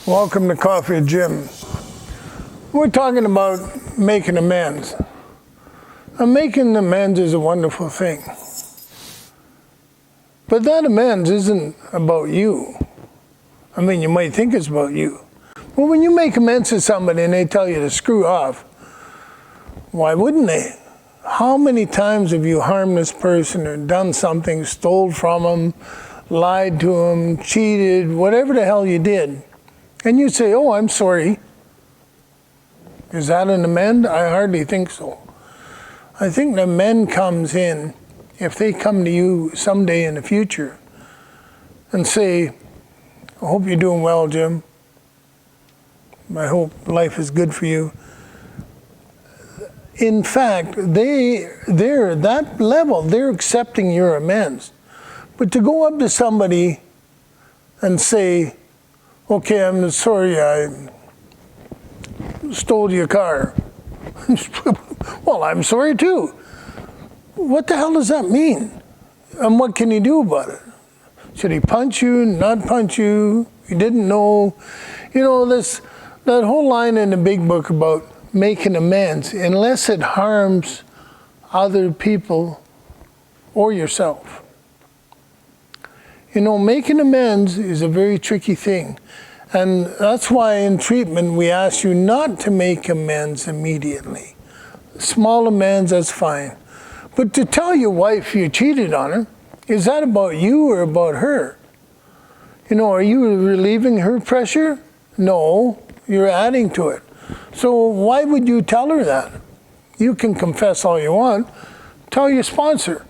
Welcome to Coffee with Jim. We're talking about making amends. And making amends is a wonderful thing. But that amends isn't about you. I mean, you might think it's about you. But when you make amends to somebody and they tell you to screw off, why wouldn't they? How many times have you harmed this person or done something, stole from them, lied to them, cheated, whatever the hell you did? And you say, oh, I'm sorry. Is that an amend? I hardly think so. I think the amend comes in if they come to you someday in the future and say, I hope you're doing well, Jim. I hope life is good for you. In fact, they're at that level, they're accepting your amends. But to go up to somebody and say, okay, I'm sorry I stole your car. Well, I'm sorry too. What the hell does that mean? And what can he do about it? Should he punch you, not punch you? He didn't know. You know, that whole line in the big book about making amends, unless it harms other people or yourself. You know, making amends is a very tricky thing. And that's why in treatment we ask you not to make amends immediately. Small amends, that's fine. But to tell your wife you cheated on her, is that about you or about her? You know, are you relieving her pressure? No, you're adding to it. So why would you tell her that? You can confess all you want. Tell your sponsor.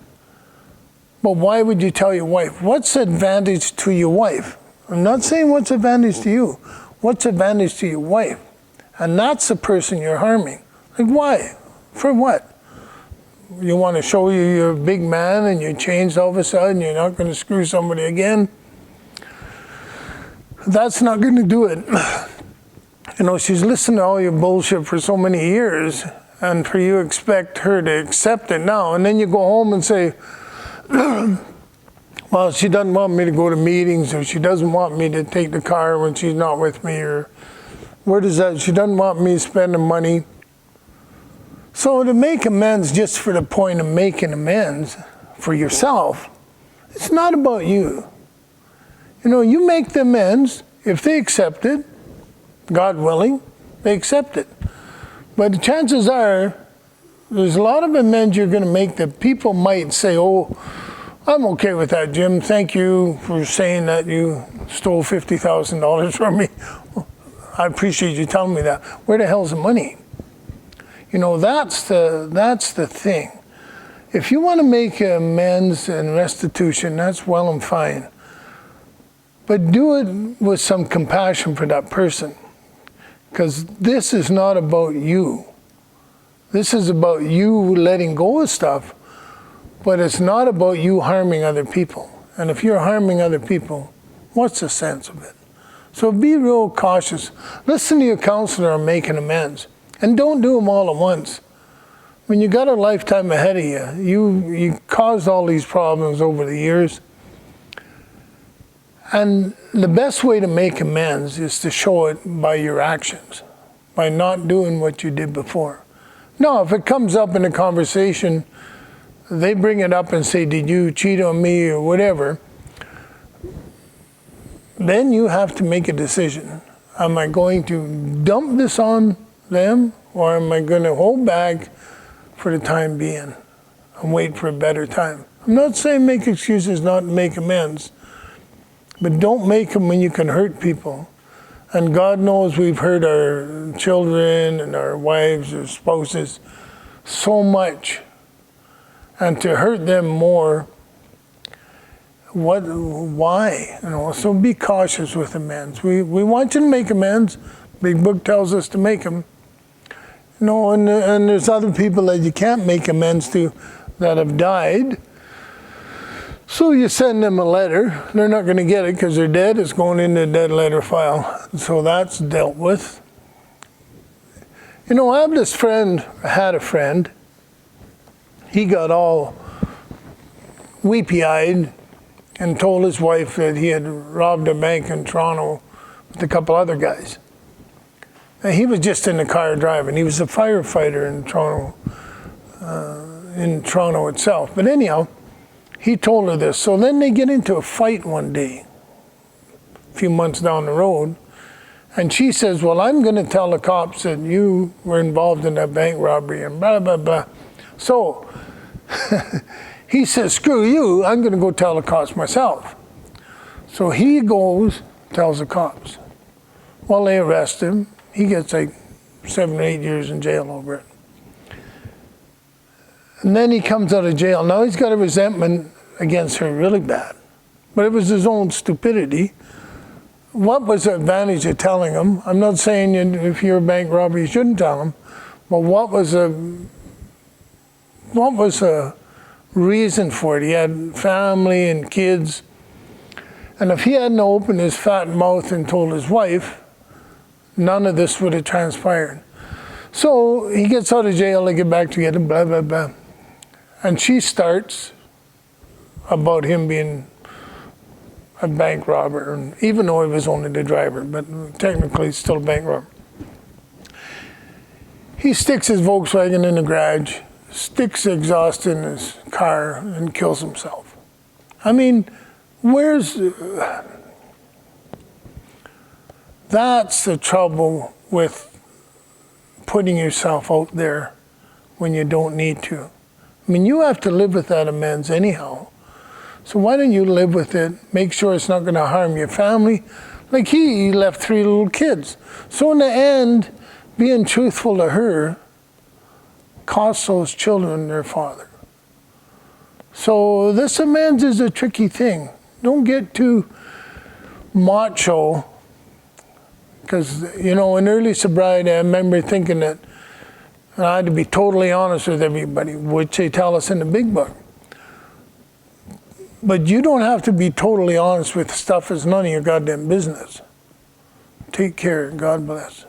But why would you tell your wife? What's the advantage to your wife? I'm not saying what's advantage to you. What's advantage to your wife? And that's the person you're harming. Like, why? For what? You want to show you're a big man and you changed all of a sudden, you're not going to screw somebody again? That's not going to do it. You know, she's listened to all your bullshit for so many years, and for you expect her to accept it now, and then you go home and say, well, she doesn't want me to go to meetings, or she doesn't want me to take the car when she's not with me, or where does that, she doesn't want me spending money. So to make amends just for the point of making amends for yourself, it's not about you. You know, you make the amends, if they accept it, God willing, they accept it. But the chances are, there's a lot of amends you're going to make that people might say, oh, I'm okay with that, Jim. Thank you for saying that you stole $50,000 from me. I appreciate you telling me that. Where the hell's the money? You know, that's the thing. If you want to make amends and restitution, that's well and fine. But do it with some compassion for that person. Because this is not about you. This is about you letting go of stuff, but it's not about you harming other people. And if you're harming other people, what's the sense of it? So be real cautious. Listen to your counselor on making amends. And don't do them all at once. When you got a lifetime ahead of you, you caused all these problems over the years. And the best way to make amends is to show it by your actions, by not doing what you did before. Now, if it comes up in a conversation, they bring it up and say, did you cheat on me or whatever, then you have to make a decision. Am I going to dump this on them, or am I going to hold back for the time being and wait for a better time? I'm not saying make excuses not to make amends, but don't make them when you can hurt people. And God knows we've hurt our children and our wives or spouses so much. And to hurt them more, why? You know, so be cautious with amends. We want you to make amends. Big book tells us to make them. You know, and there's other people that you can't make amends to that have died. So you send them a letter. They're not going to get it because they're dead. It's going in the dead letter file. So that's dealt with. You know, I have this friend, had a friend. He got all weepy-eyed and told his wife that he had robbed a bank in Toronto with a couple other guys. And he was just in the car driving. He was a firefighter in Toronto itself. But anyhow, he told her this. So then they get into a fight one day, a few months down the road. And she says, well, I'm going to tell the cops that you were involved in that bank robbery and blah, blah, blah. So he says, screw you, I'm going to go tell the cops myself. So he goes, tells the cops. Well, they arrest him. He gets like 7 or 8 years in jail over it. And then he comes out of jail. Now he's got a resentment against her really bad. But it was his own stupidity. What was the advantage of telling him? I'm not saying if you're a bank robber, you shouldn't tell him. But what was the reason for it? He had family and kids. And if he hadn't opened his fat mouth and told his wife, none of this would have transpired. So he gets out of jail, they get back together, blah, blah, blah. And she starts about him being a bank robber, and even though he was only the driver, but technically he's still a bank robber. He sticks his Volkswagen in the garage, sticks the exhaust in his car, and kills himself. I mean, that's the trouble with putting yourself out there when you don't need to. I mean, you have to live with that amends anyhow. So why don't you live with it, make sure it's not going to harm your family? Like he left 3 little kids. So in the end, being truthful to her cost those children their father. So this amends is a tricky thing. Don't get too macho. Because, you know, in early sobriety, I remember thinking that I had to be totally honest with everybody, which they tell us in the big book. But you don't have to be totally honest with stuff that's none of your goddamn business. Take care. God bless.